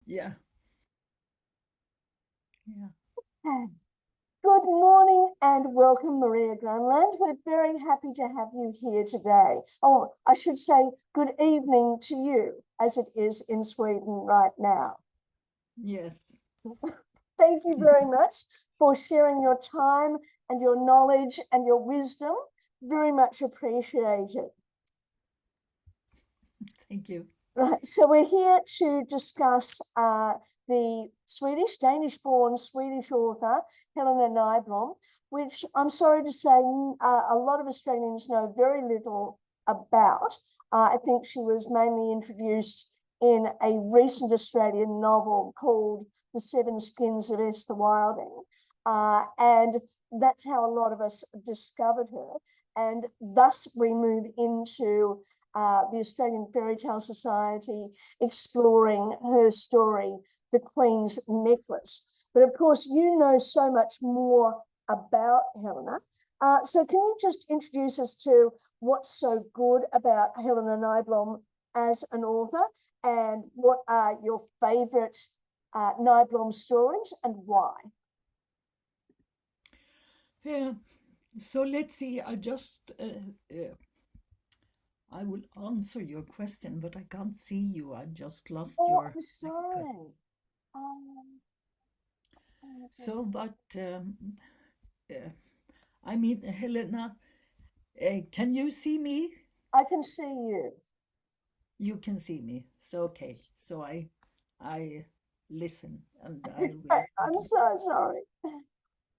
Yeah, yeah. Good morning and welcome, Maria Granlund. We're very happy to have you here today. Oh, I should say good evening to you, as it is in Sweden right now. Yes. Thank you very much for sharing your time and your knowledge and your wisdom. Very much appreciated. Thank you. Right, so we're here to discuss the Swedish, Danish-born Swedish author Helena Nyblom, which I'm sorry to say a lot of Australians know very little about. I think she was mainly introduced in a recent Australian novel called The Seven Skins of Esther Wilding. And that's how a lot of us discovered her. And thus we move into the Australian Fairy Tale Society exploring her story, The Queen's Necklace. But of course, you know so much more about Helena. So can you just introduce us to what's so good about Helena Nyblom as an author and what are your favourite Nyblom stories and why? Yeah. So let's see. I will answer your question, but I can't see you. I just lost Oh, your I'm icon. sorry. Um, So, uh, I mean, Helena, can you see me? I can see you. You can see me. So, okay. I listen and I will I'm speak. so sorry.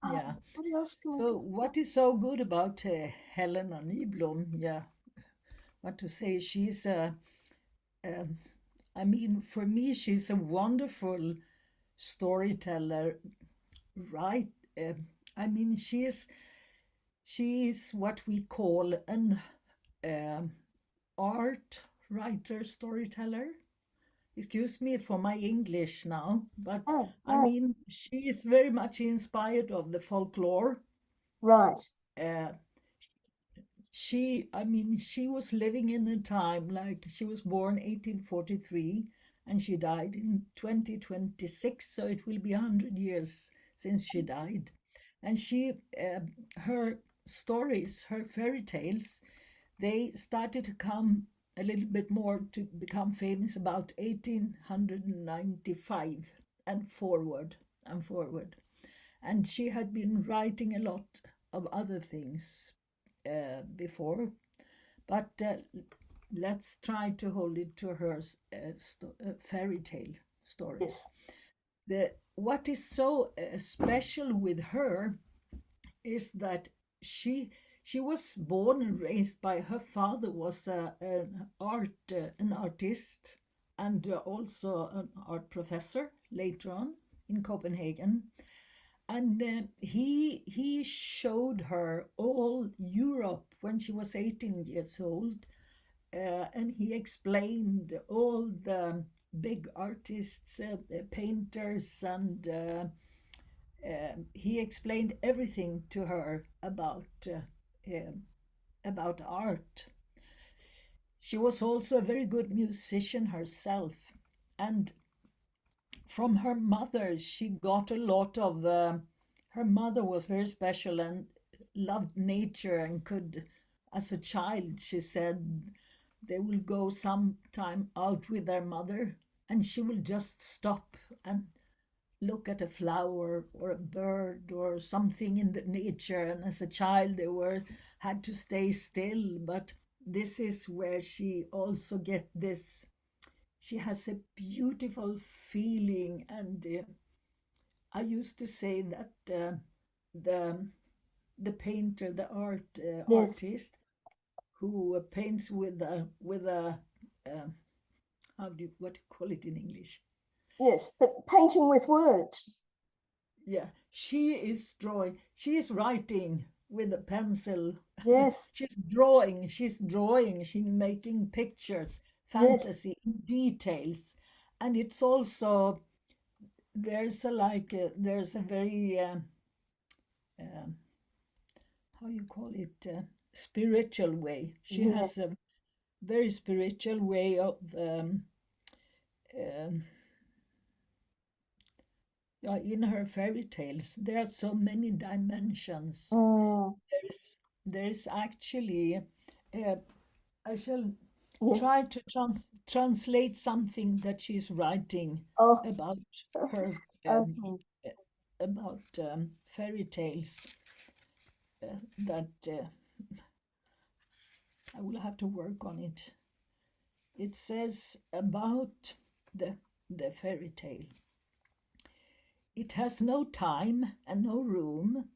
Yeah. What else can we So, do? what is so good about Helena Nyblom? Yeah. What to say? Um, I mean, for me, she's a wonderful storyteller, right? Uh, I mean, she is what we call an um art writer, storyteller. Excuse me for my English now, but Oh, I no. mean, she is very much inspired of the folklore. Right. Uh, I mean, she was living in a time like she was born 1843 and she died in 2026, so it will be 100 years since she died. And her stories, her fairy tales, they started to come a little bit more to become famous about 1895 and forward. And she had been writing a lot of other things before, but let's try to hold it to her fairy tale stories. Yes. What is so special with her is that she she was born and raised by her father was an artist and also an art professor later on in Copenhagen, and he showed her all Europe when she was 18 years old, and he explained all the big artists, painters, and he explained everything to her um, about art. She was also a very good musician herself, and from her mother she got a lot of. Her mother was very special and loved nature and could, as a child, she said they will go sometime out with their mother and she will just stop and look at a flower or a bird or something in the nature, and as a child they were had to stay still, but this is where she also get this. She has a beautiful feeling, and I used to say that the the painter, the Yes. artist who paints with a uh, how do you, what do you call it in English? Yes. But painting with words. Yeah, she is drawing. She is writing with a pencil. Yes. She's drawing. She's making pictures, Yes. fantasy details, and it's also there's a very um, how you call it, spiritual way. She Yes. has a very spiritual way of um, in her fairy tales, there are so many dimensions. Mm, There is actually, uh, I shall yes. try to translate something that she's writing Oh, about her okay. uh, about fairy tales that I will have to work on it. It says about the the fairy tale. It has no time and no room.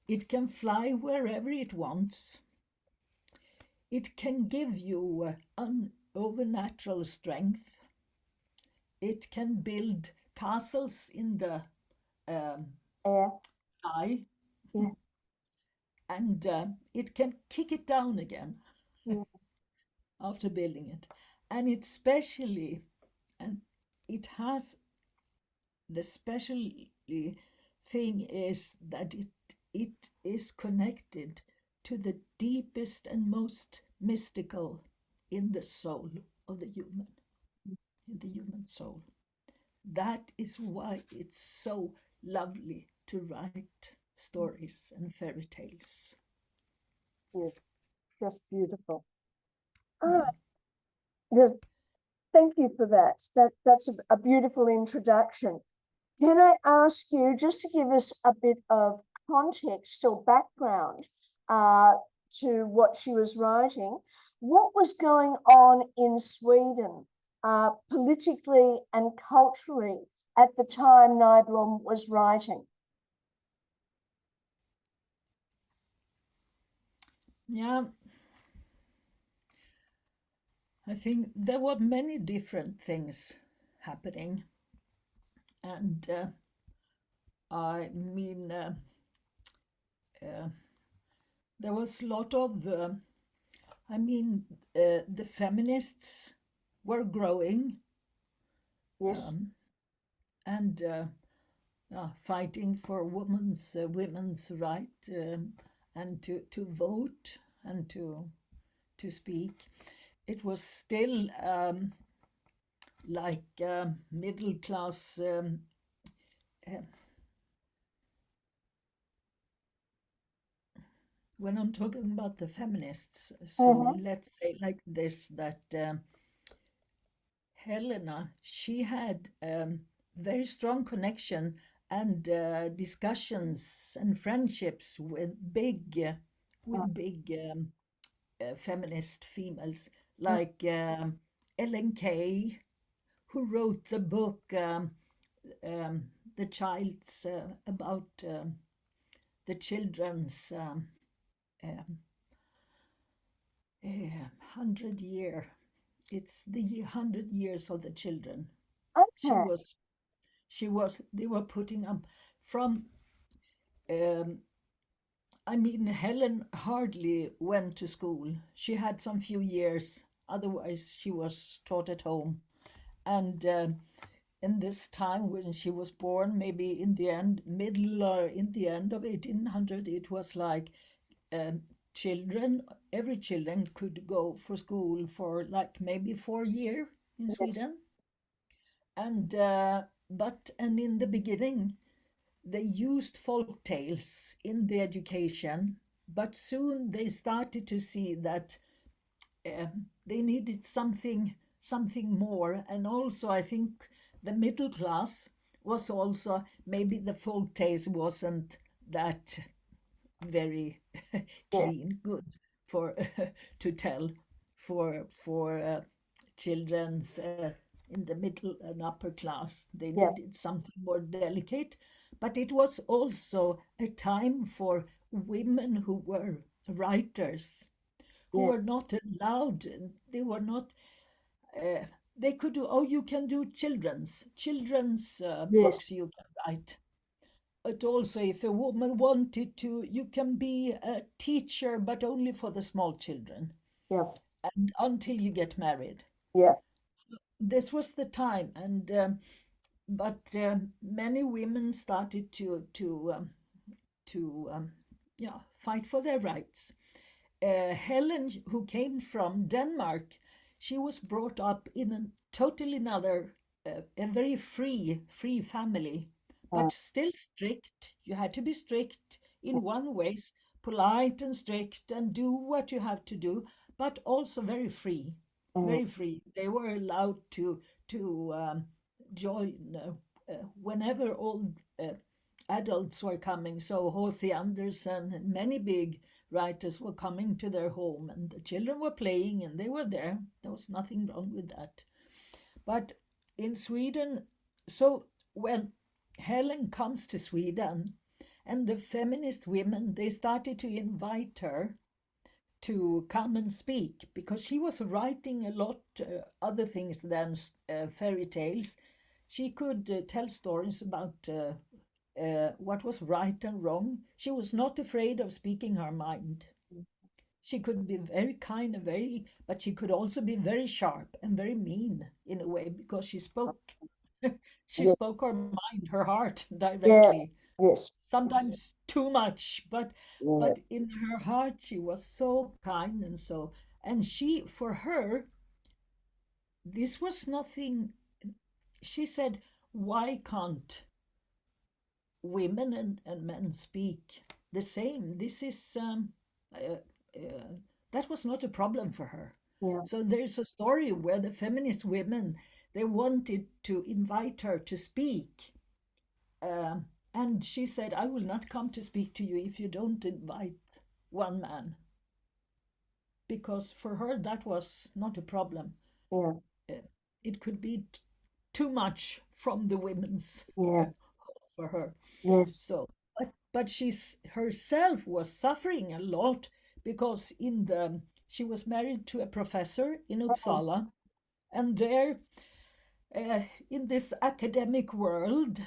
It can fly wherever it wants. It can give you overnatural strength. It can build castles in the um, Yeah, sky, yeah, and it can kick it down again yeah, after building it. And it specially, and it has the special thing is that it is connected to the deepest and most mystical in the soul of the human, in the human soul. That is why it's so lovely to write stories and fairy tales. yeah. Just beautiful. All Yeah. right. Yes, thank you for that. That's a beautiful introduction. Can I ask you just to give us a bit of context or background uh, to what she was writing? What was going on in Sweden politically and culturally at the time Nyblom was writing? Yeah, I think there were many different things happening. And I mean, uh, there was a lot of, I mean, the feminists were growing Yes, um, and fighting for women's right and to vote and to speak. It was still like middle class. Uh, when I'm talking about the feminists, so uh-huh. let's say like this that Helena, she had very strong connection and discussions and friendships with big feminist females like Ellen Key, who wrote the book um, "The Child's" about the children's 100 year. It's the 100 years of the children. She Okay, was they were putting up from um, I mean, Helen hardly went to school. She had some few years, otherwise she was taught at home. And in this time when she was born, maybe in the end, middle or in the end of 1800, it was like um, children, every children could go for school for like maybe 4 years in yes, Sweden. And and in the beginning, they used folk tales in the education, but soon they started to see that they needed something more. And also, I think the middle class was also maybe the folk tales wasn't that very yeah, keen, good for to tell for children's in the middle and upper class. They yeah, needed something more delicate, but it was also a time for women who were writers, who yeah, were not allowed. They were not. Uh, they could do. Oh, you can do children's books. yes, You can write. But also, if a woman wanted to, you can be a teacher, but only for the small children, yeah, and until you get married. yeah, This was the time, and but many women started to yeah, fight for their rights. Helen, who came from Denmark, she was brought up in a totally another, a very free family. uh, but still strict. You had to be strict in one ways, polite and strict, and do what you have to do, but also very free, mm, very free. They were allowed to join whenever all adults were coming. So H.C. Andersen and many big writers were coming to their home, and the children were playing, and they were there. There was nothing wrong with that. But in Sweden, so when Helen comes to Sweden, and the feminist women, they started to invite her to come and speak because she was writing a lot other things than fairy tales. She could tell stories about what was right and wrong. She was not afraid of speaking her mind. She could be very kind and very, but she could also be very sharp and very mean in a way because she yeah, spoke her mind, her heart yeah, directly. yes, Sometimes too much, yeah, but in her heart she was so kind and so, and she, for her, this was nothing. She said, why can't women and men speak the same? This is uh, uh, that was not a problem for her. yeah, So there's a story where the feminist women, they wanted to invite her to speak, um, and she said, I will not come to speak to you if you don't invite one man, because for her that was not a problem. yeah, Uh, it could be too much from the women's yeah, for her. yes, So, but she's herself was suffering a lot because she was married to a professor in mm, Uppsala, and there, in this academic world,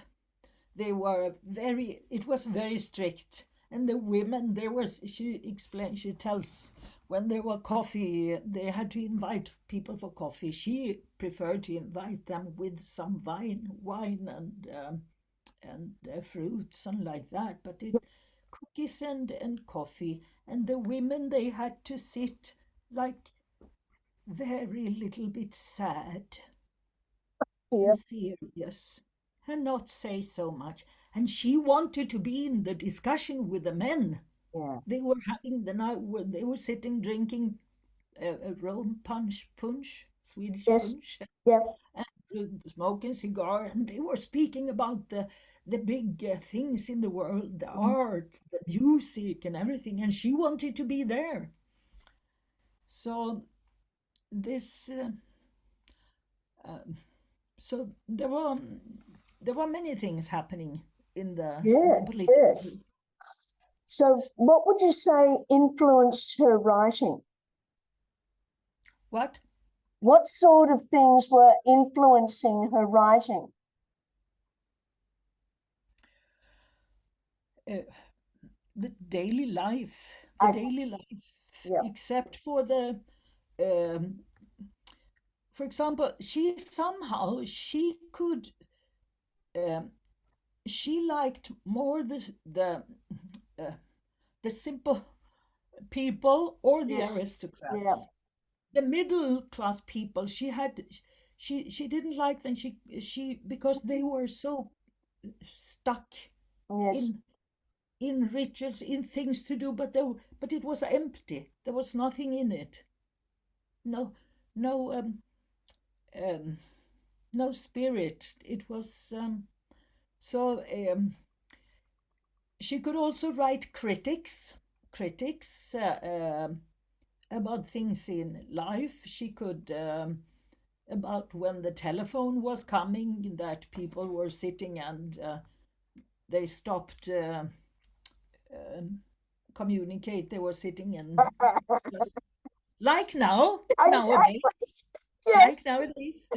they were very. It was very strict, and the women there was. She explained. She tells when there were coffee, they had to invite people for coffee. She preferred to invite them with some wine and fruits and like that. But it cookies and coffee, and the women they had to sit like very little bit sad yeah, and serious and not say so much. And she wanted to be in the discussion with the men. yeah, They were having the night where they were sitting drinking a Rome punch, Swedish yes, punch, yeah, and smoking cigar, and they were speaking about the big things in the world, the mm, art, the music, and everything. And she wanted to be there. So this, um, so there were many things happening in the yes, political. yes. So, what would you say influenced her writing? What? What sort of things were influencing her writing? Uh, the daily life, the Okay, daily life, yeah, except for the um, for example, she could um, she liked more uh, the simple people or the yes, yeah, aristocrats. The middle class people, she didn't like them. She because they were so stuck yes, in rituals, in things to do, but it was empty. There was nothing in it. No, no, um, no spirit. It was so. She could also write critics about things in life. She could about when the telephone was coming, that people were sitting and they stopped um communicate. They were sitting and just like nowadays, exactly, yes. like nowadays.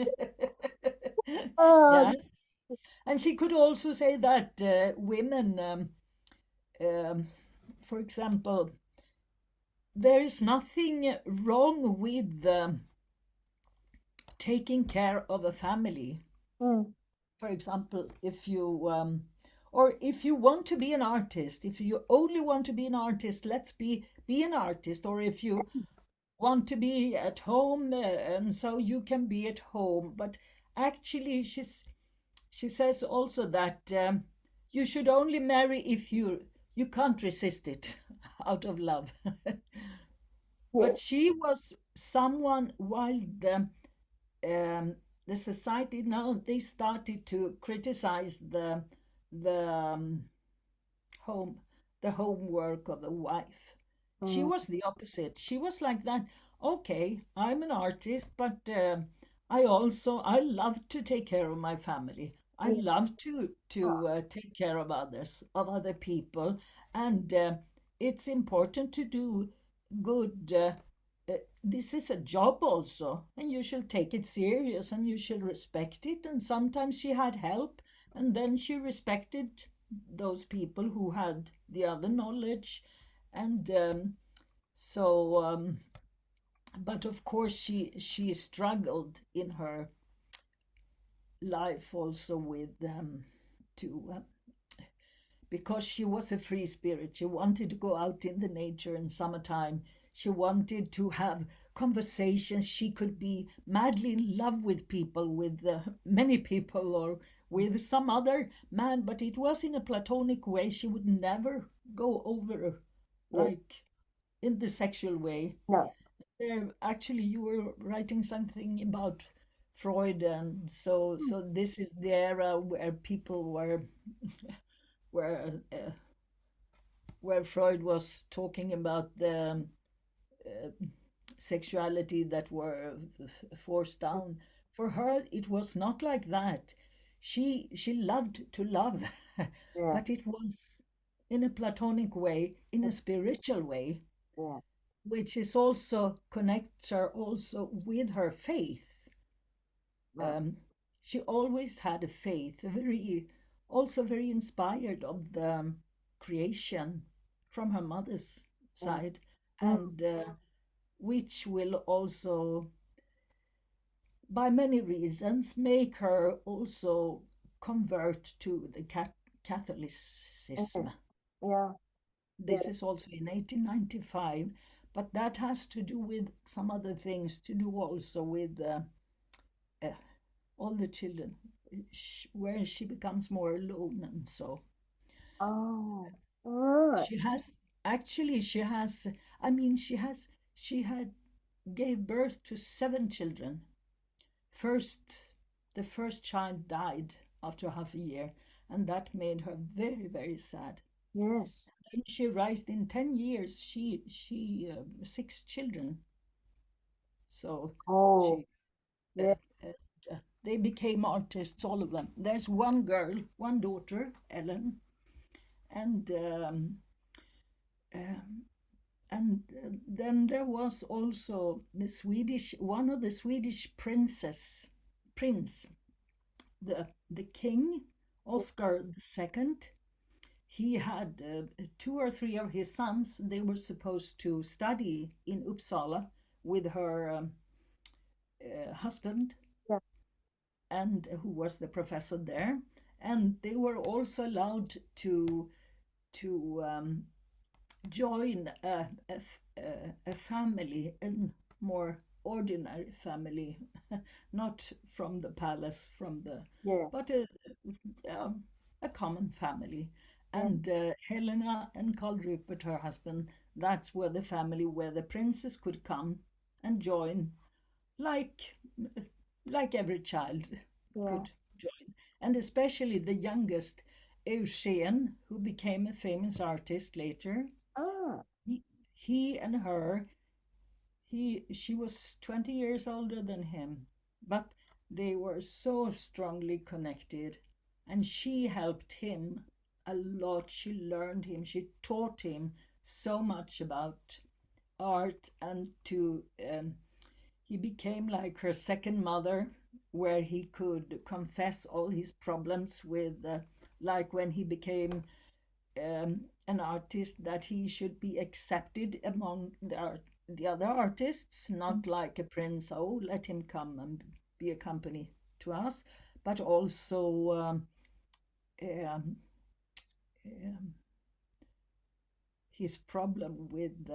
Um, Yes, and she could also say that women, um, for example, there is nothing wrong with taking care of a family. mm, For example, if you or if you want to be an artist, if you only want to be an artist, let's be an artist. Or if you want to be at home, and so you can be at home. But actually, she says also that. You should only marry if you can't resist it out of love. Yeah. But she was someone while the society now they started to criticize the home the homework of the wife. She Mm, was the opposite. She was like that. Okay, I'm an artist, but I love to take care of my family. I yeah. love to Oh, take care of others, of other people, and it's important to do good. This is a job also, and you shall take it serious and you shall respect it. And sometimes she had help, and then she respected those people who had the other knowledge. And but of course, she struggled in her life also with to because she was a free spirit. She wanted to go out in the nature in summertime. She wanted to have conversations. She could be madly in love with people, with many people, or with some other man, but it was in a platonic way. She would never go over yeah. like in the sexual way. No. Actually, you were writing something about Freud, and so this is the era where people were where Freud was talking about the uh, sexuality that were forced down. For her, it was not like that. She loved to love, Yeah. but it was in a platonic way, in a spiritual way, Yeah. which is also connects her also with her faith. Right. Um, she always had a faith, a very also very inspired of the creation from her mother's Mm, side, mm, and which will also, by many reasons, make her also convert to the mm. Catholicism. Yeah. This Yeah. is also in 1895, but that has to do with some other things to do also with uh, all the children, where she becomes more alone, and so Oh, right. she has actually she has I mean she had gave birth to 7 children. First, the first child died after half a year, and that made her very, very sad. Yes. Then she raised in 10 years. She 6 children. So Oh, she yeah. uh, they became artists, all of them. There's one girl, one daughter, Ellen, and um, then there was also one of the Swedish prince, the king, Oscar II. He had 2 or 3 of his sons. They were supposed to study in Uppsala with her husband, Yeah. and who was the professor there. And they were also allowed to join a family, a more ordinary family, not from the palace, Yeah. but um, a common family. Yeah. And Helena and Carl Rupert, her husband, that's where the family, where the princess could come and join, like like every child Yeah. could join, and especially the youngest, Eugene, who became a famous artist later. Ah, He, he and her, she was 20 years older than him, but they were so strongly connected, and she helped him a lot. She learned him, she taught him so much about art, and he became like her second mother, where he could confess all his problems with, like when he became an artist, that he should be accepted among the other artists, mm, not like a prince, oh, let him come and be a company to us, but also um, um, his problem with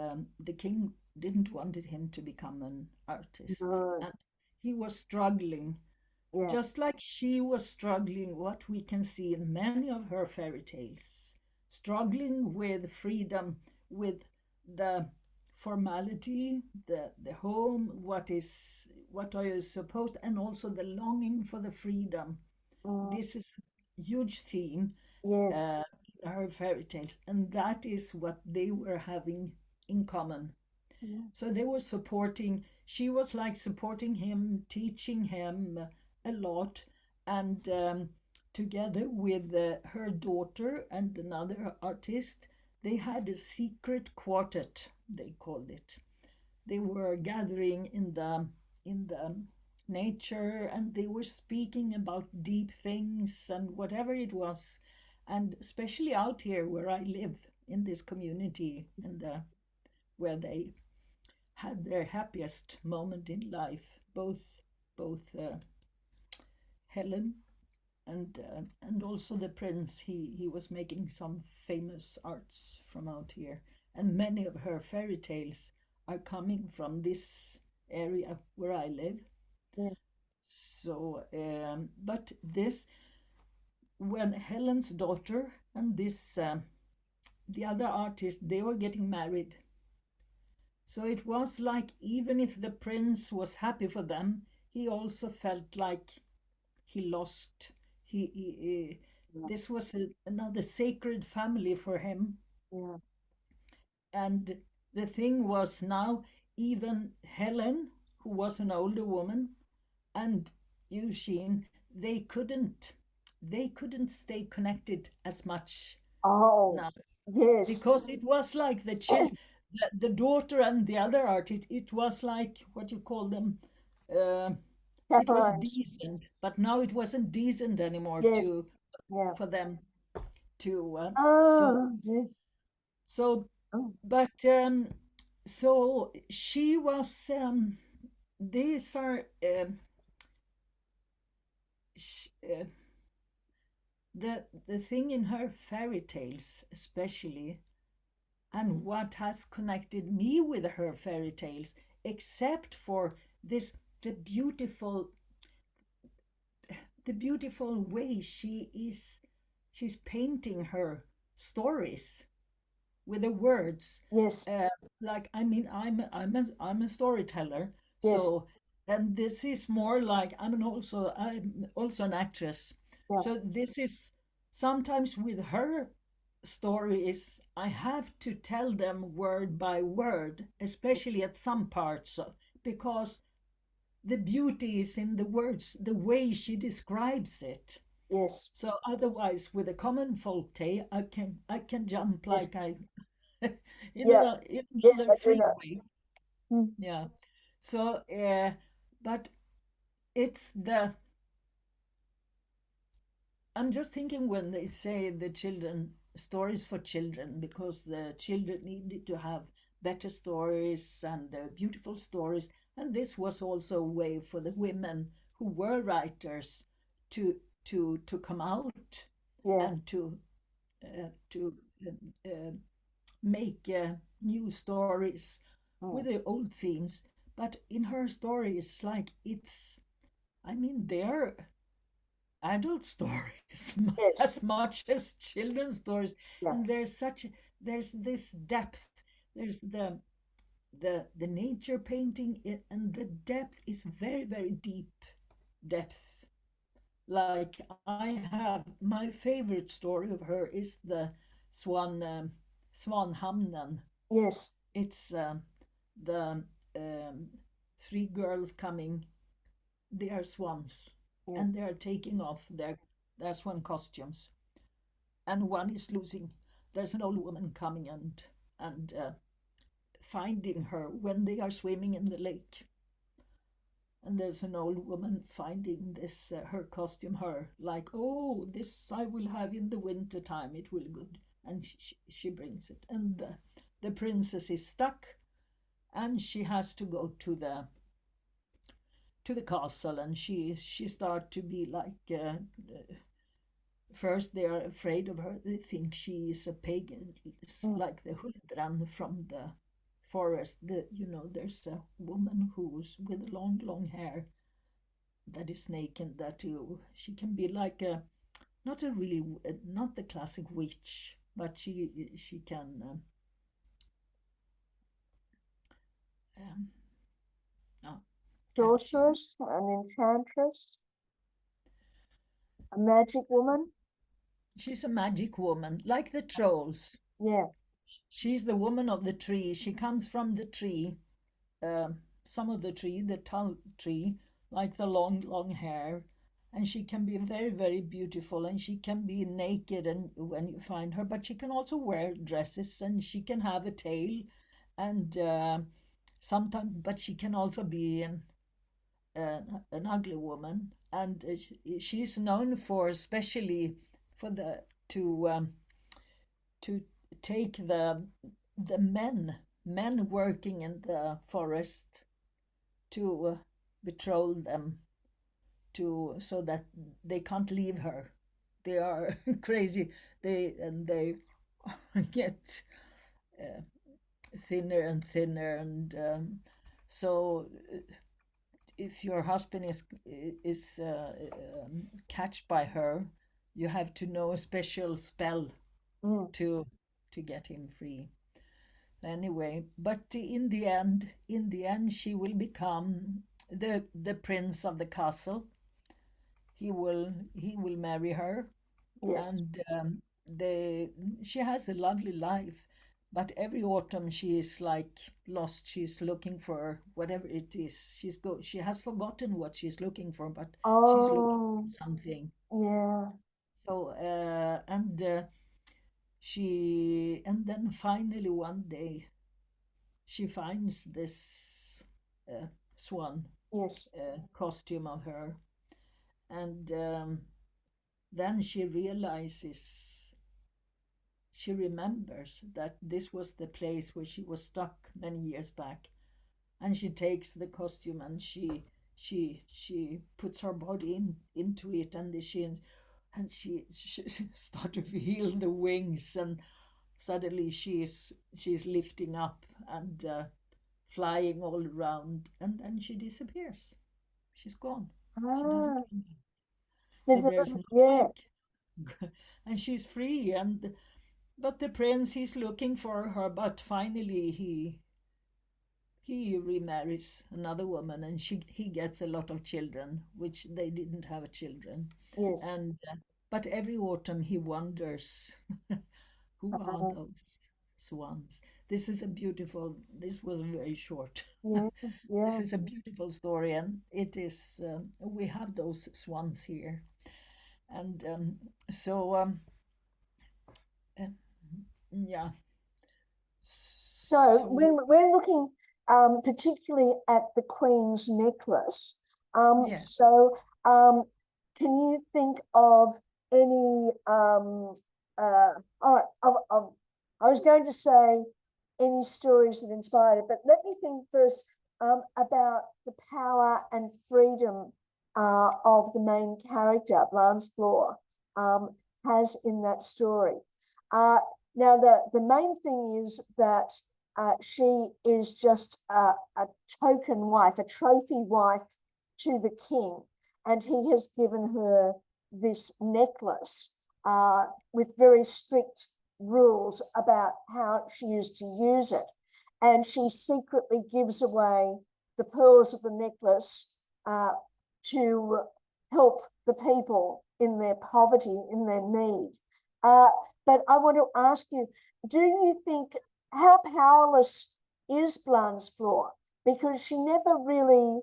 the king didn't wanted him to become an artist, no. and he was struggling Yeah. just like she was struggling, what we can see in many of her fairy tales, struggling with freedom, with the formality, the home, what are you supposed, and also the longing for the freedom. Mm, This is a huge theme yes. in her fairy tales, and that is what they were having in common. Mm, So they were supporting, she was like supporting him, teaching him a lot, and together with her daughter and another artist, they had a secret quartet, they called it. They were gathering in the nature, and they were speaking about deep things and whatever it was, and especially out here where I live in this community, in the where they had their happiest moment in life. Both Helen and also the prince. He was making some famous arts from out here, and many of her fairy tales are coming from this area where I live. yeah. So, but this when Helen's daughter and this the other artist, they were getting married. So it was like even if the prince was happy for them, he also felt like he lost. He Yeah. this was another sacred family for him. Yeah. And the thing was now even Helen, who was an older woman, and Eugene, they couldn't stay connected as much Oh, now, yes. because it was like the daughter and the other art, it was like what you call them, uh, it was Chaperones. decent, but now it wasn't decent anymore Yes. to Yeah. for them to Oh, dear. so Oh, but so she was these are sh- the thing in her fairy tales especially, and what has connected me with her fairy tales, except for this the beautiful the beautiful way she's painting her stories with the words. yes. uh, like I mean I'm a storyteller, Yes. so and this is more like I'm also an actress, Yeah. so this is sometimes with her stories I have to tell them word by word, especially at some parts because the beauty is in the words, the way she describes it. Yes. So otherwise, with a common folk tale, I can jump Yes. like I Yeah. in Yes, another I do free know. way. Mm, Yeah. So but it's the I'm just thinking when they say the children stories for children, because the children needed to have better stories and beautiful stories, and this was also a way for the women who were writers to to come out yeah. and to make new stories with Mm, the old themes. But in her stories, like I mean, they're adult stories yes. as much as children's stories, Yeah. and there's this depth. There's the nature painting, and the depth is very very deep depth. Like I have my favorite story of her is the Swan Svanhamnen. Yes. It's the three girls coming. They are swans, Yes. and they are taking off their swan costumes, and one is losing. There's an old woman coming and finding her when they are swimming in the lake. And there's an old woman finding this her costume, her like, oh, this I will have in the winter time. It will good, and she brings it, and the princess is stuck, and she has to go to the castle, and she start to be like first they are afraid of her, they think she is a pagan, it's Mm, like the huldran from the forest, there's a woman who's with long long hair, that is naked, that you she can be like a not a really not the classic witch, but she can um, oh, catch. Sorceress, an enchantress, a magic woman. She's a magic woman, like the trolls. Yeah. She's the woman of the tree. She comes from the tree, some of the tree, the tall tree, like the long, long hair. And she can be very, very beautiful. And she can be naked and when you find her, but she can also wear dresses and she can have a tail. And sometimes, but she can also be an ugly woman. And she's known for, especially for the to take the men working in the forest to betroth them to so that they can't leave her. They are crazy. They get uh, thinner and thinner, and so if your husband is catched by her, you have to know a special spell Mm. to get him free. Anyway, but in the end she will become the prince of the castle. He will marry her, Yes. and they she has a lovely life, but every autumn she is like lost. She's looking for whatever it is. She has forgotten what she's looking for, but she's looking Oh, for something. yeah. So and then finally one day she finds this uh, swan Yes. costume of her, and then she remembers that this was the place where she was stuck many years back, and she takes the costume and she puts her body into it, and she start to feel the wings, and suddenly she's lifting up and flying all around, and then she disappears. She's gone. She doesn't Ah, come back. So there's a there's not yeah. like, and she's free, and but the prince he's looking for her, but finally he remarries another woman, and he gets a lot of children, which they didn't have children, Yes. and but every autumn he wonders who are Uh, those swans. This was very short. yeah. This Yeah. is a beautiful story, and it is we have those swans here, and so uh, yeah, So so when we're looking particularly at the Queen's necklace, yeah. so can you think of any? All right, I was going to say any stories that inspired it, but let me think first about the power and freedom of the main character, Blanche Fleur, um, has in that story. Uh, Now, the main thing is that she is just a token wife, a trophy wife to the king, and he has given her this necklace with very strict rules about how she is to use it. And she secretly gives away the pearls of the necklace to help the people in their poverty, in their need. Uh, but I want to ask you, do you think how powerless is Blanche Fleur? Because she never really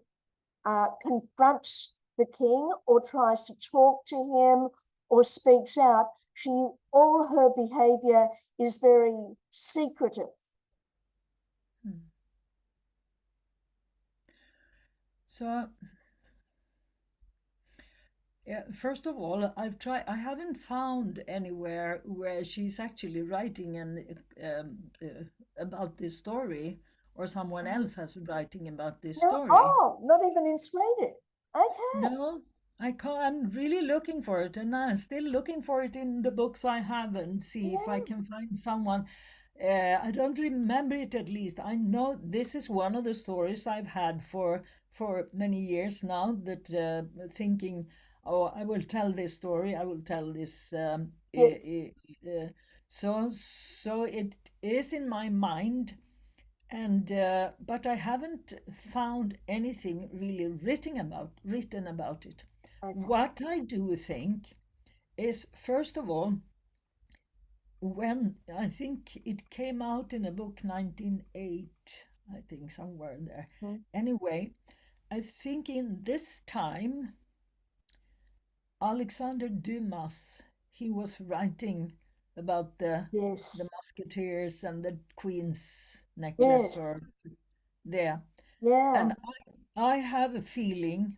confronts the king or tries to talk to him or speaks out. All her behavior is very secretive. Hmm. So yeah, first of all, I haven't found anywhere where she's actually writing about this story, or someone else has writing about this No, story. oh, not even in Sweden. Okay. No, I can't. I'm really looking for it, and I'm still looking for it in the books I have, and see if I Yeah. can find someone. I don't remember it at least. I know this is one of the stories I've had for for many years now, that thinking, oh, I will tell this story, I will tell this. Yes. So it is in my mind, and but I haven't found anything really written about it. Okay. What I do think is, first of all, when I think it came out in a book 1908, I think somewhere there. Mm. Anyway, I think in this time, Alexander Dumas, he was writing about the Yes. musketeers and the queen's necklace, Yes. or there. Yeah. And I have a feeling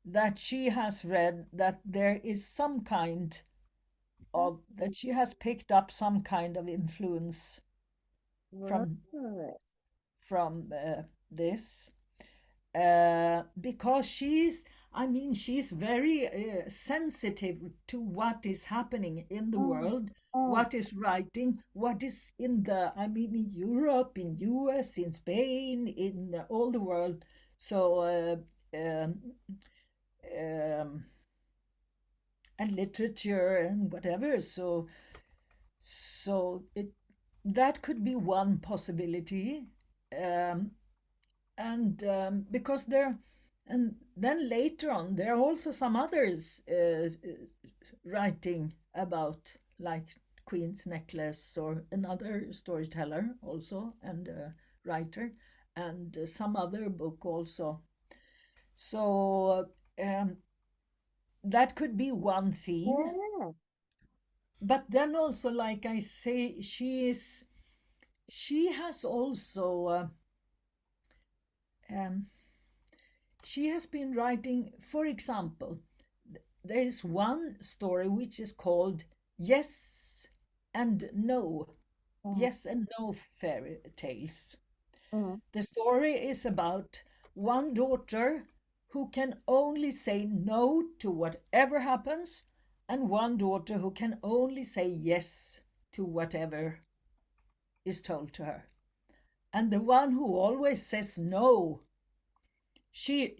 that she has read that there is some kind of, that she has picked up some kind of influence Right. from this, because I mean, she's very sensitive to what is happening in the Mm. world, Mm. what is writing, what is in I mean, in Europe, in US, in Spain, in all the world. So, um, um, and literature and whatever. So it that could be one possibility. Um, and because there, and then later on there are also some others writing about, like Queen's Necklace, or another storyteller also, and writer, and some other book also. So that could be one theme. Yeah. But then also, like I say, she has also um, she has been writing, for example, there is one story which is called Yes and No, Mm. Yes and No Fairy Tales. Mm. The story is about one daughter who can only say no to whatever happens, and one daughter who can only say yes to whatever is told to her. And the one who always says no, she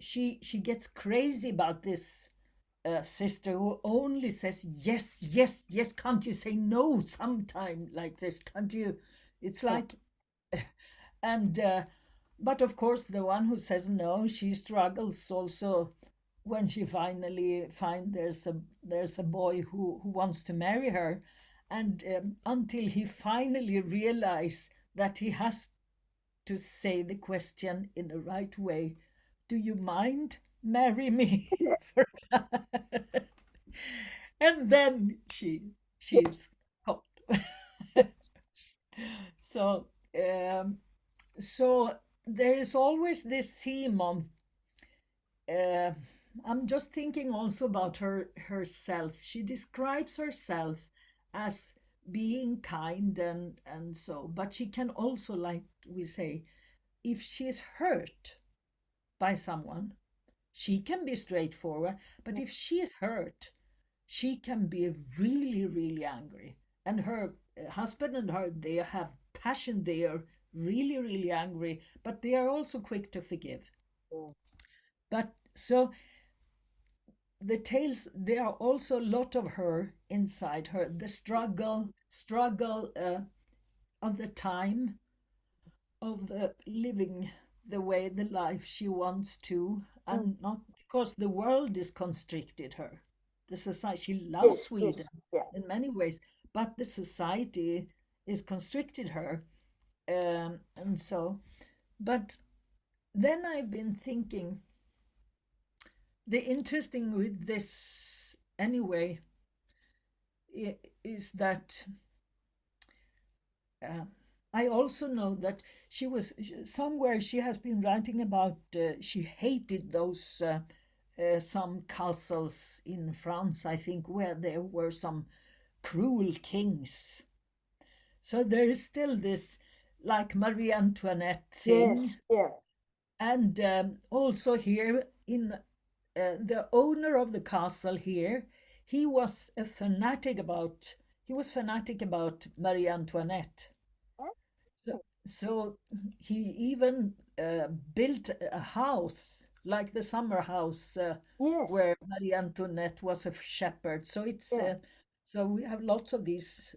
gets crazy about this sister who only says yes, yes, yes. Can't you say no sometime like this? Can't you? It's Yeah. like, and but of course, the one who says no, she struggles also when she finally find there's a boy who wants to marry her, and until he finally realize that he has to say the question in the right way. Do you mind marry me? For example. And then Yes. she's caught. So um, so there is always this theme of uh, I'm just thinking also about herself. She describes herself as being kind, and so, but she can also, like we say, if she's hurt by someone, she can be straightforward, but if she is hurt, she can be really, really angry. And her husband and her, they have passion, they are really, really angry, but they are also quick to forgive. Mm. But so the tales, there are also a lot of her inside her, the struggle of the time, of living the way, the life she wants to, Mm. and not because the world is constricted her. The society, she loves Yes. Sweden Yes. Yeah. in many ways, but the society is constricted her, and so. But then I've been thinking, the interesting with this anyway is that Uh, I also know that she was somewhere, she has been writing about, she hated those some castles in France, I think, where there were some cruel kings. So there is still this, like Marie Antoinette thing. Yes. Yeah. And also here in the owner of the castle here, he was a fanatic about, he was fanatic about Marie Antoinette. So, so he even built a house like the summer house Yes. where Marie Antoinette was a shepherd. So it's Yeah. so we have lots of these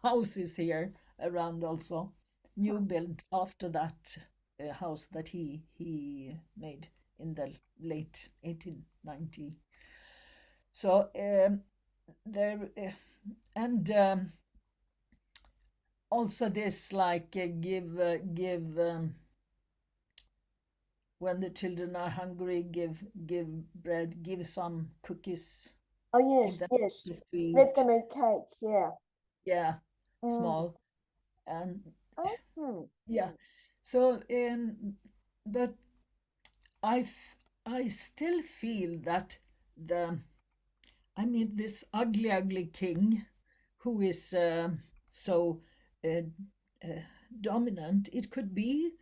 houses here around also, new Mm. build after that house that he made in the late 1890. So there and also this like give when the children are hungry, give bread, give some cookies, Oh, give yes, them yes. cookies to Let eat. them eat cake. Yeah. Yeah, Mm. small and Oh. yeah. So but I still feel that the I mean this ugly king who is so uh, uh, dominant. It could be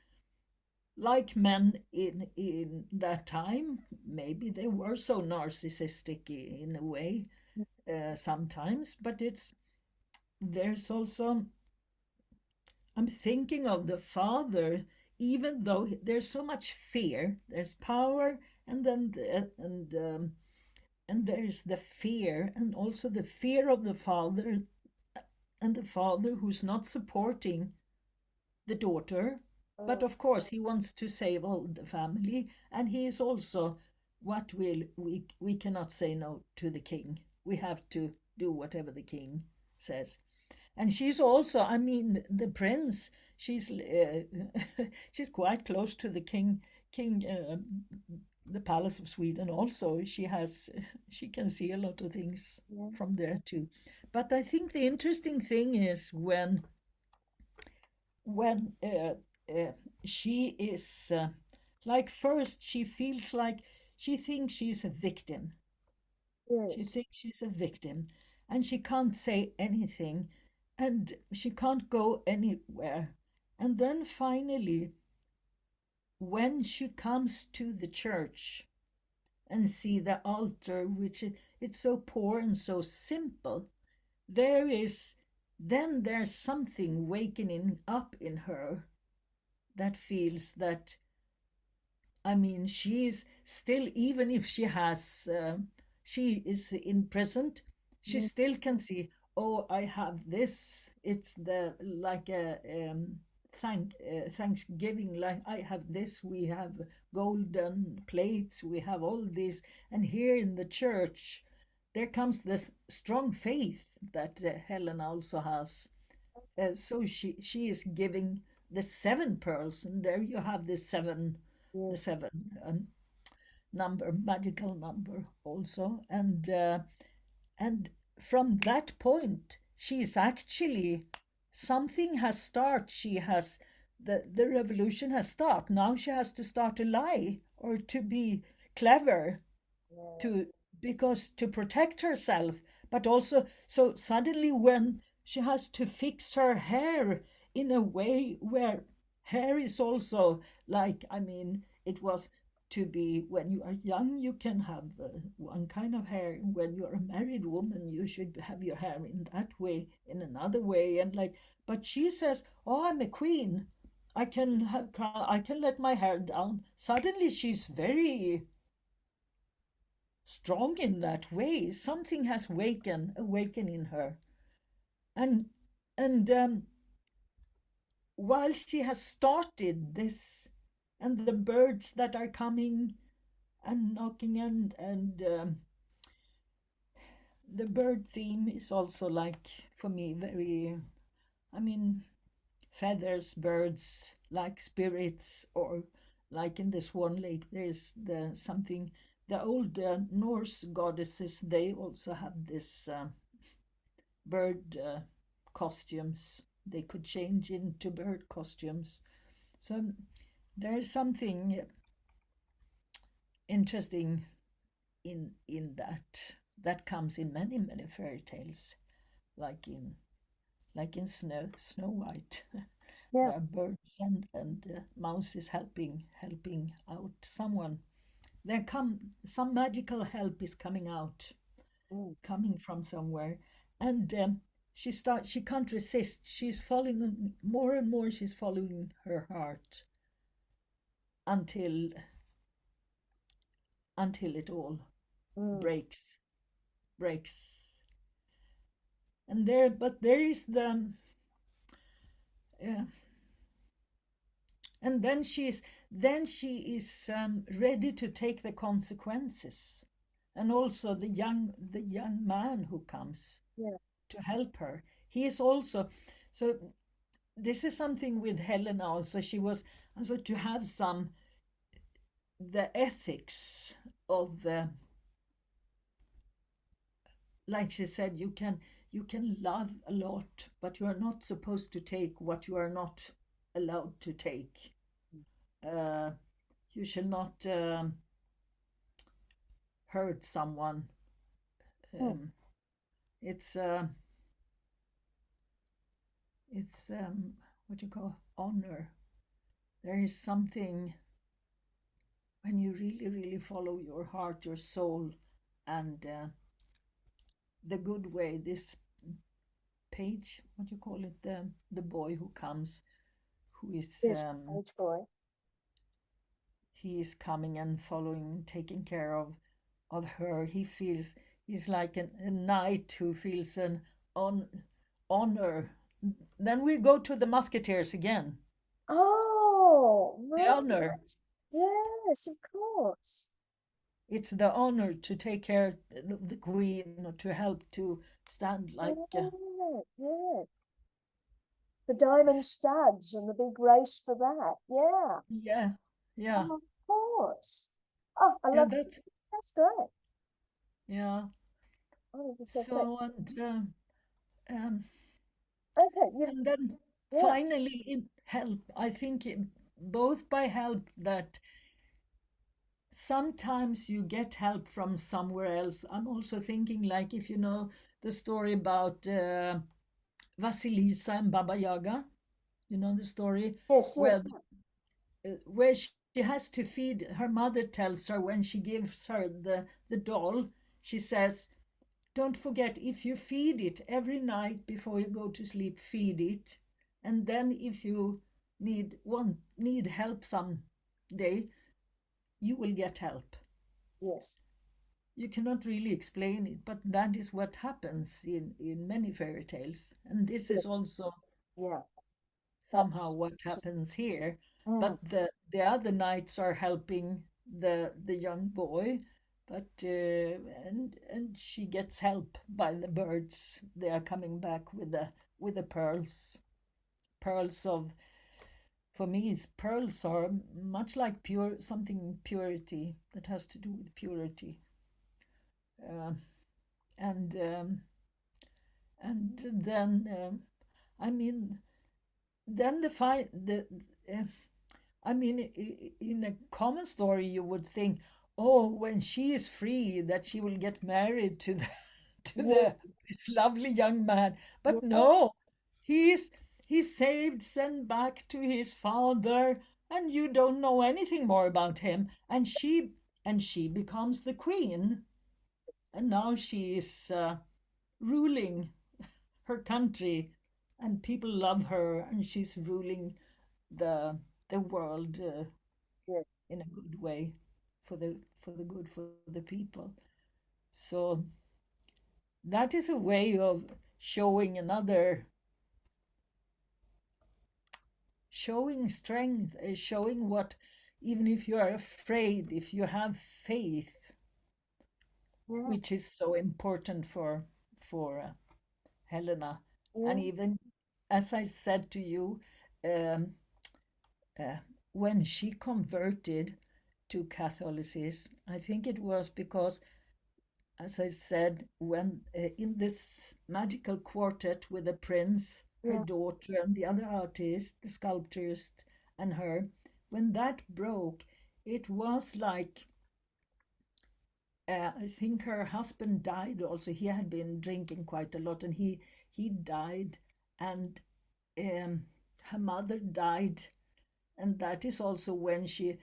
like men in that time. Maybe they were so narcissistic in a way sometimes, but it's there's also I'm thinking of the father, even though there's so much fear, there's power, and then and there's the fear, and also the fear of the father, and the father who's not supporting the daughter, but Mm. of course he wants to save all the family, and he is also what will we cannot say no to the king. We have to do whatever the king says. And she's also, I mean, the prince. She's she's quite close to the king, the palace of Sweden. Also, she has she can see a lot of things Yeah. from there too. But I think the interesting thing is when uh, she is like first she feels like she thinks she's a victim. She Yes. thinks she's a victim and she can't say anything and she can't go anywhere. And then finally, when she comes to the church and see the altar, it's so poor and so simple, there is then there's something wakening up in her that feels that I mean, she's still, even if she is in prison, she Mm. still can see, oh, I have this. It's the like a Thanksgiving, like I have this. We have golden plates. We have all this, and here in the church, there comes this strong faith that Helena also has. So she is giving the seven pearls, and there you have the Yes. seven number, magical number also, and from that point, she is actually something has started. She has the revolution has started. Now she has to start to lie or to be clever Yeah. to because to protect herself, but also so suddenly when she has to fix her hair in a way where hair is also like I mean it was to be when you are young you can have one kind of hair, when you're a married woman you should have your hair in that way, in another way, and like but she says, oh, I'm a queen, I can have I can let my hair down. Suddenly she's very strong in that way. Something has awakened in her, and and while she has started this, and the birds that are coming and knocking, and the bird theme is also like for me very. I mean, feathers, birds, like spirits, or like in the Swan Lake, there's the something. The old Norse goddesses, they also have this. Bird costumes. They could change into bird costumes. So there's something interesting in that comes in many fairy tales, like in Snow White. Yeah. There are birds and mouses helping out someone. There come some magical help is coming out, Mm. coming from somewhere, and she can't resist. She's following more and more. She's following her heart until until it all Mm. breaks. And there is the uh, and then she is ready to take the consequences, and also the young man who comes Yeah. to help her. He is also so. This is something with Helena also. She was also to have some the ethics of the, like she said, you can love a lot, but you are not supposed to take what you are not allowed to take. Uh, you shall not hurt someone. Mm. Um, it's it's what you call honor. There is something when you really follow your heart, your soul, and the good way. This page, what you call it, the boy who comes, who is Yes, the page boy. he is coming and following, taking care of her. He feels he's like a knight who feels an on honor. Then we go to the musketeers again. Oh, The honor. right. Yes, of course. It's the honor to take care of the queen or to help to stand like Yeah, yeah. The diamond studs and the big race for that. Yeah. yeah, yeah, Oh, of course. Oh, I yeah. love That's that's great. yeah. Oh, that's so great. So um, Okay, you and then yeah. finally in help. I think both by help that sometimes you get help from somewhere else. I'm also thinking like if you know the story about Vasilisa and Baba Yaga. You know the story Yes, where yes. where she has to feed her mother tells her when she gives her the doll, she says, don't forget, if you feed it every night before you go to sleep, feed it, and then if you need help someday, you will get help. Yes. You cannot really explain it, but that is what happens in many fairy tales, and this is Yes. also Yeah. somehow That's what happens here. mm, But the other knights are helping the young boy, but and she gets help by the birds. They are coming back with the pearls. Pearls of for me, is pearls are much like pure something purity that has to do with purity. Uh, and and then I mean then uh, I mean, in a common story, you would think, oh, when she is free, that she will get married to the to yeah, this lovely young man. But yeah, no, he's he's saved, sent back to his father, and you don't know anything more about him. And she becomes the queen, and now she is ruling her country, and people love her, and she's ruling the world. yeah, In a good way for the good for the people. So that is a way of showing another showing strength, showing what even if you are afraid, if you have faith, yeah, which is so important for Helena, yeah, and even as I said to you, um, uh, when she converted to Catholicism, I think it was because as I said, when in this magical quartet with the prince, her yeah, daughter, and the other artist, the sculptorist, and her, when that broke, it was like I think her husband died also. He had been drinking quite a lot, and he died, and her mother died, and that is also when she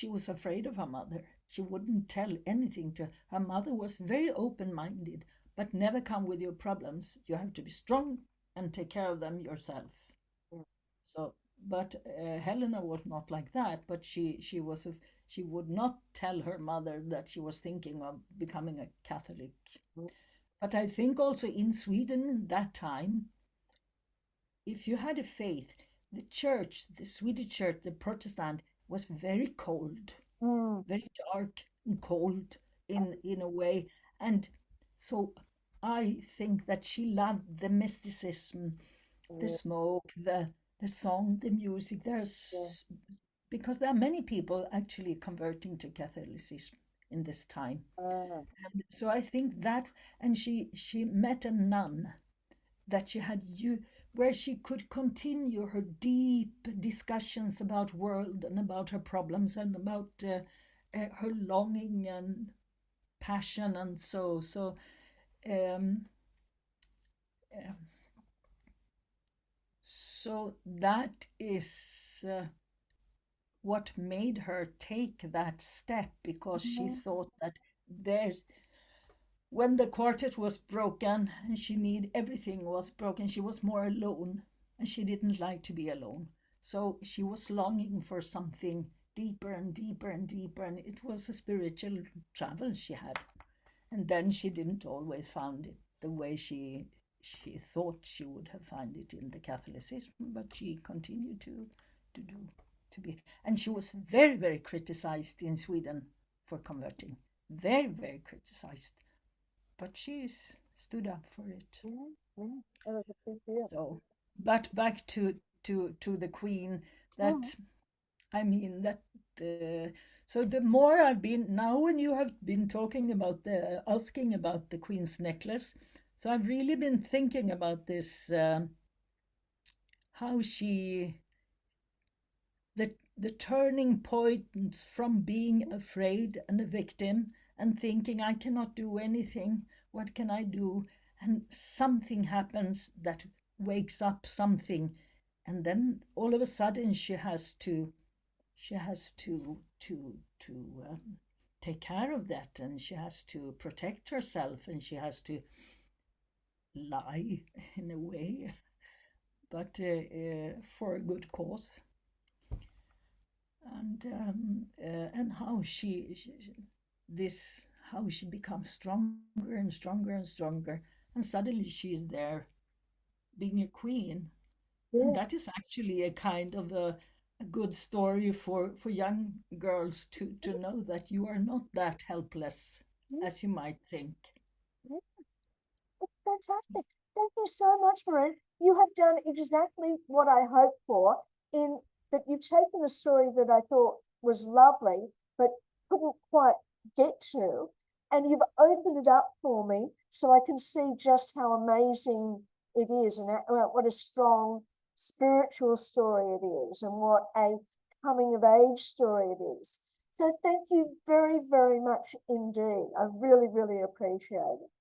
was afraid of her mother. She wouldn't tell anything to her. Her mother was very open minded, but never come with your problems. You have to be strong and take care of them yourself. yeah, So, but Helena was not like that. But she was. She would not tell her mother that she was thinking of becoming a Catholic. But I think also in Sweden that time, if you had a faith, the church, the Swedish church, the Protestant, was very cold, Mm. very dark and cold in a way. And so I think that she loved the mysticism, the Yeah, smoke, the song, the music. yeah. Because there are many people actually converting to Catholicism in this time. Ah, And so I think that, and she met a nun that she had you where she could continue her deep discussions about world and about her problems and about her longing and passion and um, uh, so that is what made her take that step, because she mhm, thought that there's when the quartet was broken and she need everything was broken, she was more alone, and she didn't like to be alone. So she was longing for something deeper and deeper and deeper, and it was a spiritual travel she had. And then she didn't always found it the way she thought she would have found it in the Catholicism, but she continued to do to be. And she was very, very criticized in Sweden for converting. Very, very criticized, but she's stood up for it. mhm, mhm. That was a big deal. So, but back to the Queen. Mm. That I mean that. So the more I've been now, when you have been talking about the asking about the Queen's necklace, so I've really been thinking about this. How she the turning points from being afraid and a victim and thinking I cannot do anything, what can I do, and something happens that wakes up something, and then all of a sudden she has to take care of that, and she has to protect herself, and she has to lie in a way, but for a good cause. And how this how she becomes stronger and stronger and stronger, and suddenly she's there being a queen. And Yeah, that is actually a kind of a good story for young girls to know that you are not that helpless yeah, as you might think. yeah. It's fantastic. Thank you so much, Marin. You have done exactly what I hoped for in that you've taken a story that I thought was lovely, but couldn't quite get to, and you've opened it up for me so I can see just how amazing it is and what a strong spiritual story it is and what a coming of age story it is. So thank you very, very much indeed. I really, really appreciate it.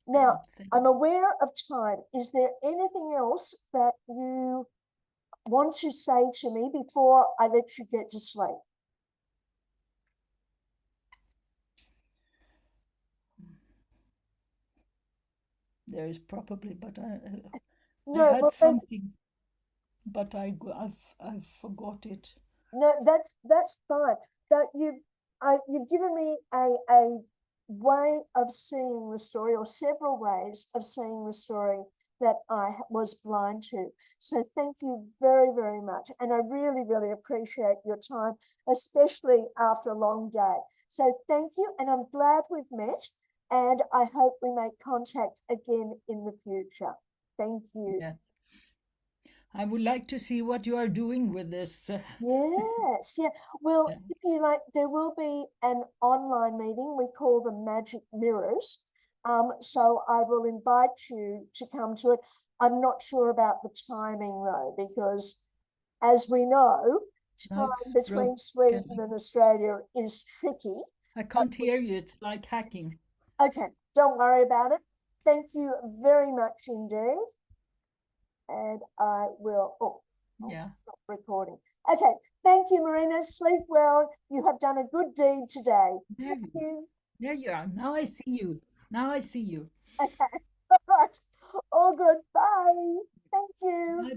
Now, Thank I'm aware of time. Is there anything else that you want to say to me before I let you get to sleep? There is probably, but I No, had well, something, but I've forgot it. no, that's fine. That you've given me a way of seeing the story, or several ways of seeing the story that I was blind to. So thank you very, very much, and I really, really appreciate your time, especially after a long day. So thank you, and I'm glad we've met, and I hope we make contact again in the future. Thank you. Yeah, I would like to see what you are doing with this. Yes, yeah. Well, Yeah. if you like, there will be an online meeting. We call them Magic Mirrors. So I will invite you to come to it. I'm not sure about the timing though, because as we know, Now time it's between Sweden broken. and Australia is tricky. I But can't hear you. It's like hacking. okay, don't worry about it. Thank you very much indeed. And I will, Yeah. stop recording. Okay, thank you, Marina. Sleep well. You have done a good deed today. There Thank you, you. there you are. Now I see you. Now I see you. Okay, all right. All good. Bye. Thank you. Bye